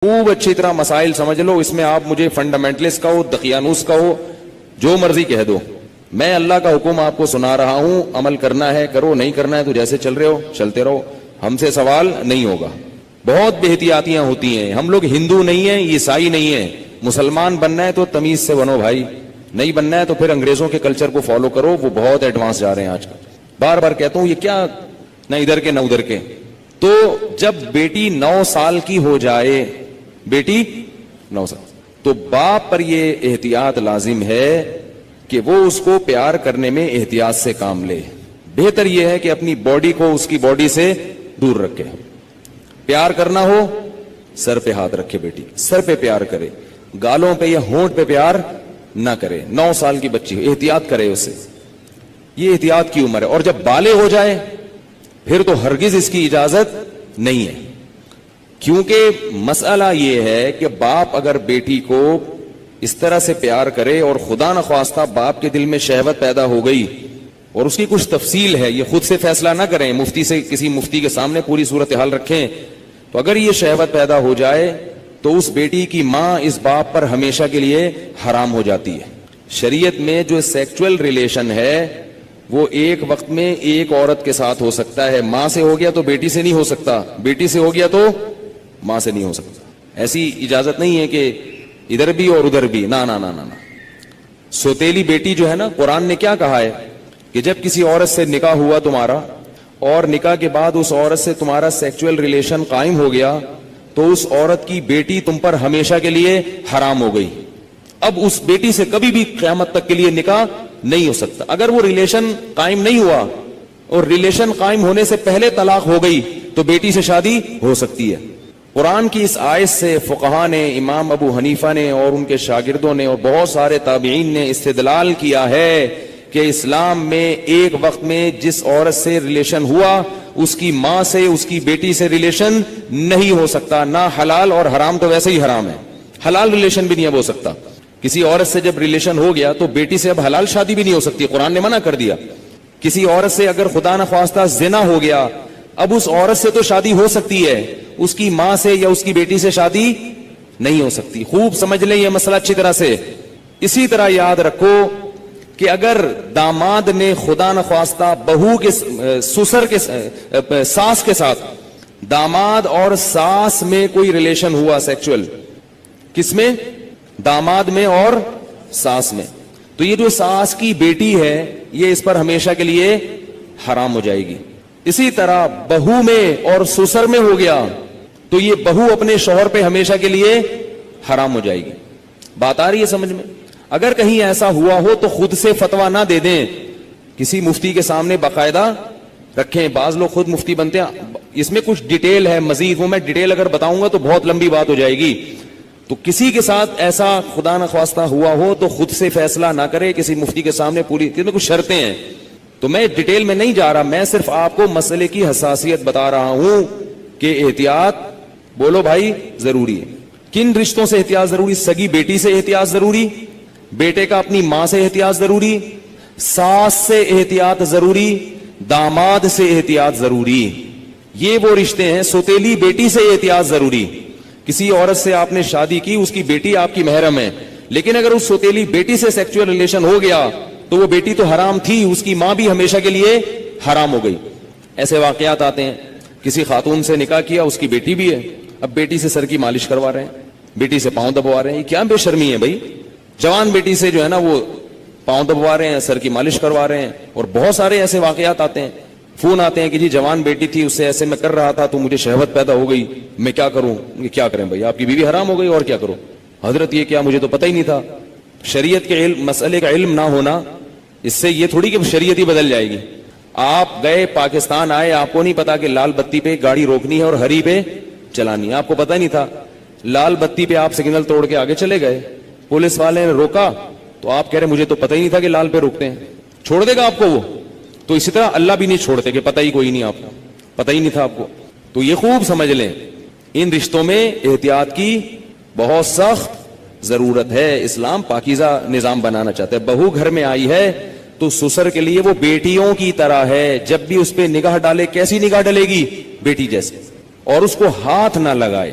خوب اچھی طرح مسائل سمجھ لو. اس میں آپ مجھے فنڈامنٹلسٹ کہو, دقیانوس کہو, جو مرضی کہہ دو. میں اللہ کا حکم آپ کو سنا رہا ہوں, عمل کرنا ہے کرو, نہیں کرنا ہے تو جیسے چل رہے ہو چلتے رہو, ہم سے سوال نہیں ہوگا. بہت بے احتیاطیاں ہوتی ہیں. ہم لوگ ہندو نہیں ہیں, عیسائی نہیں ہیں. مسلمان بننا ہے تو تمیز سے بنو بھائی, نہیں بننا ہے تو پھر انگریزوں کے کلچر کو فالو کرو, وہ بہت ایڈوانس جا رہے ہیں آج کل. بار بار کہتا ہوں یہ کیا نہ ادھر کے نہ ادھر کے. تو جب بیٹی 9 سال کی ہو جائے, بیٹی 9 سال, تو باپ پر یہ احتیاط لازم ہے کہ وہ اس کو پیار کرنے میں احتیاط سے کام لے. بہتر یہ ہے کہ اپنی باڈی کو اس کی باڈی سے دور رکھے. پیار کرنا ہو سر پہ ہاتھ رکھے, بیٹی سر پہ پیار کرے, گالوں پہ یا ہونٹ پہ پیار نہ کرے. 9 سال کی بچی احتیاط کرے اس سے, یہ احتیاط کی عمر ہے. اور جب بالغ ہو جائے پھر تو ہرگز اس کی اجازت نہیں ہے. کیونکہ مسئلہ یہ ہے کہ باپ اگر بیٹی کو اس طرح سے پیار کرے اور خدا نخواستہ باپ کے دل میں شہوت پیدا ہو گئی, اور اس کی کچھ تفصیل ہے, یہ خود سے فیصلہ نہ کریں, مفتی سے کسی مفتی کے سامنے پوری صورتحال رکھیں. تو اگر یہ شہوت پیدا ہو جائے تو اس بیٹی کی ماں اس باپ پر ہمیشہ کے لیے حرام ہو جاتی ہے. شریعت میں جو سیکچول ریلیشن ہے وہ ایک وقت میں ایک عورت کے ساتھ ہو سکتا ہے. ماں سے ہو گیا تو بیٹی سے نہیں ہو سکتا, بیٹی سے ہو گیا تو ماں سے نہیں ہو سکتا. ایسی اجازت نہیں ہے کہ ادھر بھی اور ادھر بھی, نہ نہ نہ نہ. سوتیلی بیٹی جو ہے نا, قرآن نے کیا کہا ہے کہ جب کسی عورت سے نکاح ہوا تمہارا اور نکاح کے بعد اس عورت سے تمہارا سیکچول ریلیشن قائم ہو گیا تو اس عورت کی بیٹی تم پر ہمیشہ کے لیے حرام ہو گئی. اب اس بیٹی سے کبھی بھی قیامت تک کے لیے نکاح نہیں ہو سکتا. اگر وہ ریلیشن قائم نہیں ہوا اور ریلیشن قائم ہونے سے پہلے طلاق ہو گئی تو بیٹی سے شادی ہو سکتی ہے. قرآن کی اس آیت سے فقہا نے, امام ابو حنیفہ نے اور ان کے شاگردوں نے اور بہت سارے تابعین نے استدلال کیا ہے کہ اسلام میں ایک وقت میں جس عورت سے ریلیشن ہوا اس کی ماں سے اس کی بیٹی سے ریلیشن نہیں ہو سکتا. نہ حلال, اور حرام تو ویسے ہی حرام ہے, حلال ریلیشن بھی نہیں اب ہو سکتا. کسی عورت سے جب ریلیشن ہو گیا تو بیٹی سے اب حلال شادی بھی نہیں ہو سکتی, قرآن نے منع کر دیا. کسی عورت سے اگر خدا نخواستہ زنا ہو گیا, اب اس عورت سے تو شادی ہو سکتی ہے, اس کی ماں سے یا اس کی بیٹی سے شادی نہیں ہو سکتی. خوب سمجھ لیں یہ مسئلہ اچھی طرح سے. اسی طرح یاد رکھو کہ اگر داماد نے خدا نخواستہ بہو کے سسر کے ساس کے ساتھ, داماد اور ساس میں کوئی ریلیشن ہوا سیکچول, کس میں؟ داماد میں اور ساس میں, تو یہ جو ساس کی بیٹی ہے یہ اس پر ہمیشہ کے لیے حرام ہو جائے گی. اسی طرح بہو میں اور سسر میں ہو گیا تو یہ بہو اپنے شوہر پہ ہمیشہ کے لیے حرام ہو جائے گی. بات آ رہی ہے سمجھ میں؟ اگر کہیں ایسا ہوا ہو تو خود سے فتویٰ نہ دے دیں, کسی مفتی کے سامنے باقاعدہ رکھیں. بعض لوگ خود مفتی بنتے ہیں, اس میں کچھ ڈیٹیل ہے مزید, وہ میں ڈیٹیل اگر بتاؤں گا تو بہت لمبی بات ہو جائے گی. تو کسی کے ساتھ ایسا خدا نخواستہ ہوا ہو تو خود سے فیصلہ نہ کرے, کسی مفتی کے سامنے پوری, کچھ شرطیں ہیں. تو میں ڈیٹیل میں نہیں جا رہا, میں صرف آپ کو مسئلے کی حساسیت بتا رہا ہوں کہ احتیاط, بولو بھائی, ضروری ہے. کن رشتوں سے احتیاط ضروری؟ سگی بیٹی سے احتیاط ضروری, بیٹے کا اپنی ماں سے احتیاط ضروری, ساس سے احتیاط ضروری, داماد سے احتیاط ضروری. یہ وہ رشتے ہیں. سوتیلی بیٹی سے احتیاط ضروری. کسی عورت سے آپ نے شادی کی, اس کی بیٹی آپ کی محرم ہے, لیکن اگر اس سوتیلی بیٹی سے سیکچول ریلیشن ہو گیا تو وہ بیٹی تو حرام تھی, اس کی ماں بھی ہمیشہ کے لیے حرام ہو گئی. ایسے واقعات آتے ہیں. کسی خاتون سے نکاح کیا, اس کی بیٹی بھی ہے, اب بیٹی سے سر کی مالش کروا رہے ہیں, بیٹی سے پاؤں دبوا رہے ہیں. یہ کیا بے شرمی ہے بھائی؟ جوان بیٹی سے جو ہے نا وہ پاؤں دبوا رہے ہیں, سر کی مالش کروا رہے ہیں. اور بہت سارے ایسے واقعات آتے ہیں, فون آتے ہیں کہ جی جوان بیٹی تھی, اس سے ایسے میں کر رہا تھا تو مجھے شہوت پیدا ہو گئی, میں کیا کروں؟ کیا کریں بھائی, آپ کی بیوی حرام ہو گئی اور کیا کرو؟ حضرت یہ کیا, مجھے تو پتہ ہی نہیں تھا. شریعت کے علم, مسئلے کا علم نہ ہونا اس سے یہ تھوڑی کہ شریعت ہی بدل جائے گی. آپ گئے پاکستان آئے, آپ کو نہیں پتا کہ لال بتی پہ گاڑی روکنی ہے اور ہری پہ چلانی ہے, آپ کو پتہ نہیں تھا. لال بتی پہ آپ سگنل توڑ کے آگے چلے گئے, پولیس والے نے روکا تو آپ کہہ رہے مجھے تو پتہ ہی نہیں تھا کہ لال پہ روکتے ہیں. چھوڑ دے گا آپ کو وہ؟ تو اسی طرح اللہ بھی نہیں چھوڑتے کہ پتہ ہی کوئی نہیں, آپ کو پتہ ہی نہیں تھا آپ کو. تو یہ خوب سمجھ لیں, ان رشتوں میں احتیاط کی بہت سخت ضرورت ہے. اسلام پاکیزہ نظام بنانا چاہتا ہے. بہو گھر میں آئی ہے تو سسر کے لیے وہ بیٹیوں کی طرح ہے. جب بھی اس پہ نگاہ ڈالے, کیسی نگاہ ڈالے گی؟ بیٹی جیسے. اور اس کو ہاتھ نہ لگائے,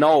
9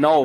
9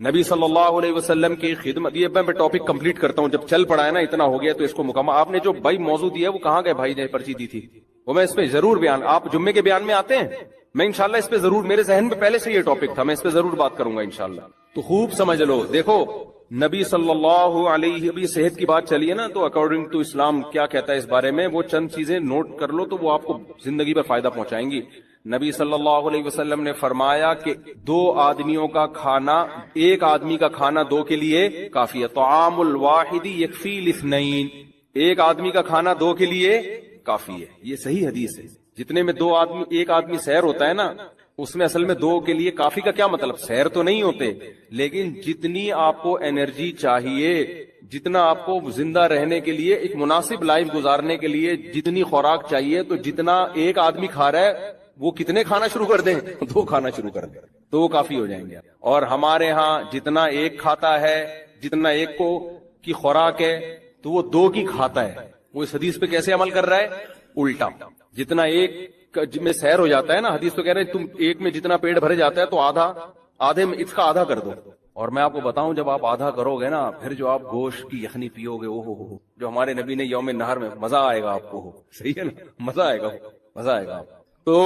نبی صلی اللہ علیہ وسلم کی خدمت. یہ میں ٹاپک کمپلیٹ کرتا ہوں, جب چل پڑا ہے نا اتنا ہو گیا تو اس کو مکمل. آپ نے جو بھائی موضوع دیا وہ کہاں گئے بھائی نے پرچی دی تھی, وہ میں اس پہ ضرور بیان, آپ جمعے کے بیان میں آتے ہیں, میں انشاءاللہ اس پہ ضرور, میرے ذہن میں پہلے سے یہ ٹاپک تھا, میں اس پہ ضرور بات کروں گا انشاءاللہ. تو خوب سمجھ لو. دیکھو نبی صلی اللہ علیہ, ابھی صحت کی بات چلی ہے نا, تو اکارڈنگ ٹو اسلام کیا کہتا ہے اس بارے میں, وہ چند چیزیں نوٹ کر لو تو وہ آپ کو زندگی پر فائدہ پہنچائیں گی. نبی صلی اللہ علیہ وسلم نے فرمایا کہ 2 آدمیوں کا کھانا, ایک آدمی کا کھانا 2 کے لیے کافی ہے. طعام الواحد یکفی لاثنین, ایک آدمی کا کھانا 2 کے لیے کافی ہے. یہ صحیح حدیث ہے. جتنے میں 2 آدمی, ایک آدمی سیر ہوتا ہے نا, اس میں اصل میں 2 کے لیے کافی کا کیا مطلب, سیر تو نہیں ہوتے, لیکن جتنی آپ کو انرجی چاہیے, جتنا آپ کو زندہ رہنے کے لیے, ایک مناسب لائف گزارنے کے لیے جتنی خوراک چاہیے, تو جتنا ایک آدمی کھا رہا ہے وہ کتنے کھانا شروع کر دیں, 2 کھانا شروع کر دیں تو وہ کافی ہو جائیں گے. اور ہمارے ہاں جتنا ایک کھاتا ہے, جتنا ایک کو کی خوراک ہے تو وہ 2 کی کھاتا ہے. وہ اس حدیث پہ کیسے عمل کر رہا ہے, الٹا. جتنا ایک میں سیر ہو جاتا ہے نا, حدیث تو کہہ رہے ہیں تم ایک میں جتنا پیٹ بھر جاتا ہے تو آدھے میں اس کا آدھا کر دو. اور میں آپ کو بتاؤں, جب آپ آدھا کرو گے نا, پھر جو آپ گوشت کی یخنی پیو گے, اوہ جو ہمارے نبی نے یوم نہر میں, مزہ آئے گا آپ کو. صحیح ہے نا, مزہ آئے گا, مزہ آئے گا. تو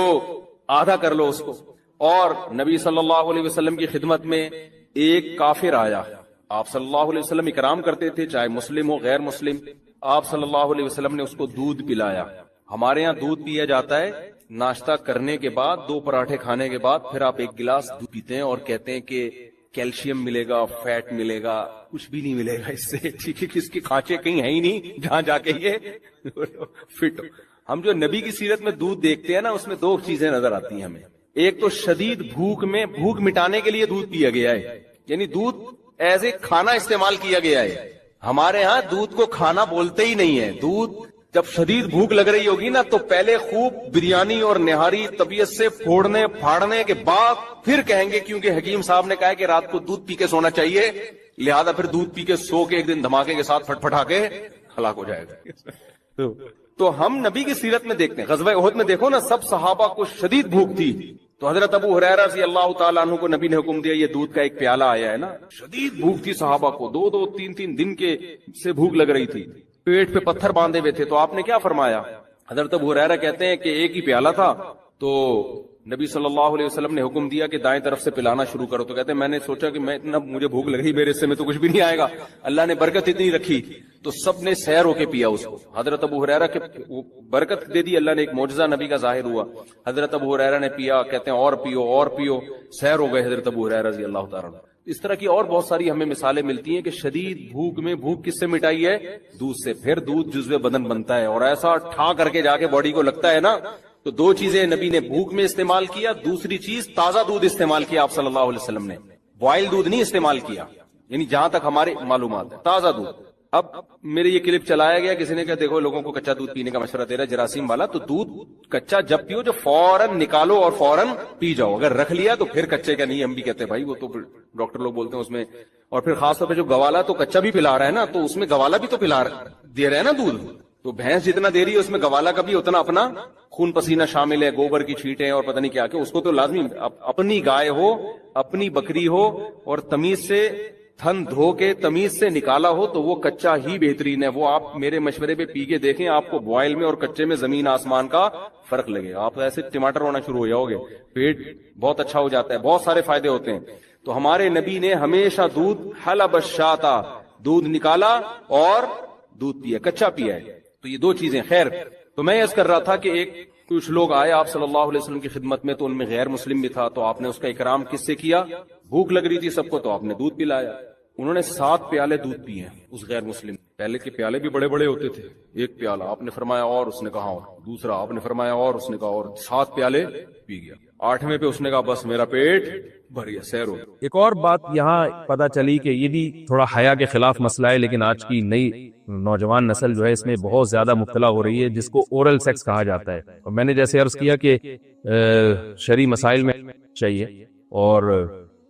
آدھا کر لو اس کو. اور نبی صلی اللہ علیہ وسلم کی خدمت میں ایک کافر آیا, آپ صلی اللہ علیہ وسلم اکرام کرتے تھے, چاہے مسلم ہو غیر مسلم. آپ صلی اللہ علیہ وسلم نے اس کو دودھ پلایا. ہمارے ہاں دودھ پیا جاتا ہے ناشتہ کرنے کے بعد, 2 پراٹھے کھانے کے بعد, پھر آپ 1 گلاس دودھ پیتے ہیں اور کہتے ہیں کہ کیلشیم ملے گا, فیٹ ملے گا. کچھ بھی نہیں ملے گا اس سے, ٹھیک ہے, اس کے کھانچے کہیں ہیں ہی نہیں جہاں جا کے یہ فٹ. ہم جو نبی کی سیرت میں دودھ دیکھتے ہیں نا, اس میں 2 چیزیں نظر آتی ہیں ہمیں. ایک تو شدید بھوک میں, بھوک مٹانے کے لیے دودھ پیا گیا ہے, یعنی دودھ ایز اے کھانا استعمال کیا گیا ہے. ہمارے ہاں دودھ کو کھانا بولتے ہی نہیں ہے. دودھ جب شدید بھوک لگ رہی ہوگی نا, تو پہلے خوب بریانی اور نہاری طبیعت سے پھوڑنے پھاڑنے کے بعد پھر کہیں گے, کیونکہ حکیم صاحب نے کہا کہ رات کو دودھ پی کے سونا چاہیے, لہذا پھر دودھ پی کے سو کے ایک دن دھماکے کے ساتھ پھٹ پھٹا کے ہلاک ہو جائے گا. تو ہم نبی کی سیرت میں دیکھتے ہیں, غزوہ احد میں دیکھو نا, سب صحابہ کو شدید بھوک تھی, تو حضرت ابو ہریرہ رضی اللہ تعالیٰ عنہ کو نبی نے حکم دیا, یہ دودھ کا ایک پیالہ آیا ہے نا. شدید بھوک تھی صحابہ کو, 2 3 دن کے سے بھوک لگ رہی تھی, پیٹ پہ پتھر باندھے ہوئے تھے. تو آپ نے کیا فرمایا, حضرت ابو ہریرہ کہتے ہیں کہ ایک ہی پیالہ تھا, تو نبی صلی اللہ علیہ وسلم نے حکم دیا کہ دائیں طرف سے پلانا شروع کرو. تو کہتے ہیں میں نے سوچا کہ میں اتنا مجھے بھوک لگ رہی, میرے حصے میں تو کچھ بھی نہیں آئے گا, اللہ نے برکت اتنی رکھی تو سب نے سیر ہو کے پیا اس کو. حضرت ابو ہریرہ کے برکت دے دی اللہ نے, ایک معجزہ نبی کا ظاہر ہوا. حضرت ابو ہریرہ نے پیا, کہتے ہیں اور پیو, سیر ہو گئے حضرت ابو ہریرہ رضی اللہ تعالیٰ. اس طرح کی اور بہت ساری ہمیں مثالیں ملتی ہیں کہ شدید بھوک میں, بھوک کس سے مٹائی ہے, دودھ سے. پھر دودھ جزو بدن بنتا ہے, اور ایسا ٹھا کر کے جا کے باڈی کو لگتا ہے نا. تو 2 چیزیں نبی نے بھوک میں استعمال کیا, دوسری چیز تازہ دودھ استعمال کیا آپ صلی اللہ علیہ وسلم نے, بوائل دودھ نہیں استعمال کیا, یعنی جہاں تک ہماری معلومات ہے تازہ دودھ. اب میرے یہ کلپ چلایا گیا, کسی نے کہا دیکھو لوگوں کو کچا دودھ پینے کا مشورہ دے رہا ہے جراثیم والا, تو دودھ کچا جب پیو جو فوراً نکالو اور فوراً پی جاؤ. اگر رکھ لیا تو پھر کچے کا نہیں, ہم بھی کہتے ہیں بھائی وہ تو ڈاکٹر لوگ بولتے ہیں اس میں. اور پھر خاص طور پہ جو گوالا تو کچا بھی پلا رہا ہے نا, تو اس میں گوالا بھی تو دے رہے ہیں نا دودھ. تو بھینس جتنا دے رہی ہے اس میں گوالا کا بھی اتنا اپنا خون پسینہ شامل ہے, گوبر کی چھینٹیں اور پتہ نہیں کیا, کہ اس کو تو لازمی اپنی گائے ہو, اپنی بکری ہو, اور تمیز سے تھن دھو کے تمیز سے نکالا ہو, تو وہ کچا ہی بہترین ہے. وہ آپ میرے مشورے پہ پی کے دیکھیں, آپ کو بوائل میں اور کچے میں زمین آسمان کا فرق لگے. آپ ایسے ٹماٹر ہونا شروع ہو جاؤ گے, پیٹ بہت اچھا ہو جاتا ہے, بہت سارے فائدے ہوتے ہیں. تو ہمارے نبی نے ہمیشہ دودھ حلب الشاتا, دودھ نکالا اور دودھ پیا, کچا پیا ہے. تو یہ 2 چیزیں. خیر, تو میں عرض کر رہا تھا کہ کچھ لوگ آئے آپ صلی اللہ علیہ وسلم کی خدمت میں, تو ان میں غیر مسلم بھی تھا, تو آپ نے اس کا اکرام کس سے کیا, بھوک لگ رہی تھی سب کو, تو آپ نے دودھ پلایا. انہوں نے 7 پیالے دودھ پیے اس غیر مسلم. پہلے کے پیالے بھی بڑے بڑے ہوتے تھے, 1 پیالہ آپ نے فرمایا اور اس نے کہا اور, دوسرا آپ نے فرمایا اور اس نے کہا اور, 7 پیالے پی گیا. 8ویں پہ اس نے کہا بس میرا پیٹ بھر گیا, سیر ہو. ایک اور بات یہاں پتہ چلی کہ یہ بھی تھوڑا حیا کے خلاف مسئلہ ہے, لیکن آج کی نئی نوجوان نسل جو ہے اس میں بہت زیادہ مبتلا ہو رہی ہے, جس کو اورل سیکس کہا جاتا ہے. اور میں نے جیسے عرض کیا کہ شرعی مسائل میں چاہیے اور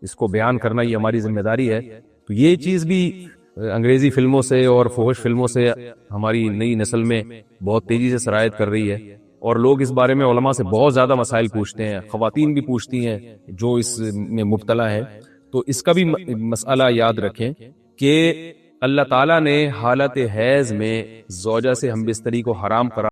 اس کو بیان کرنا یہ ہماری ذمہ داری ہے. تو یہ چیز بھی انگریزی فلموں سے اور فحش فلموں سے ہماری نئی نسل میں بہت تیزی سے سرایت کر رہی ہے, اور لوگ اس بارے میں علماء سے بہت زیادہ مسائل پوچھتے ہیں, خواتین بھی پوچھتی ہیں جو اس میں مبتلا ہے. تو اس کا بھی مسئلہ یاد رکھیں کہ اللہ تعالیٰ نے حالت حیض میں زوجہ سے ہم بستری کو حرام قرار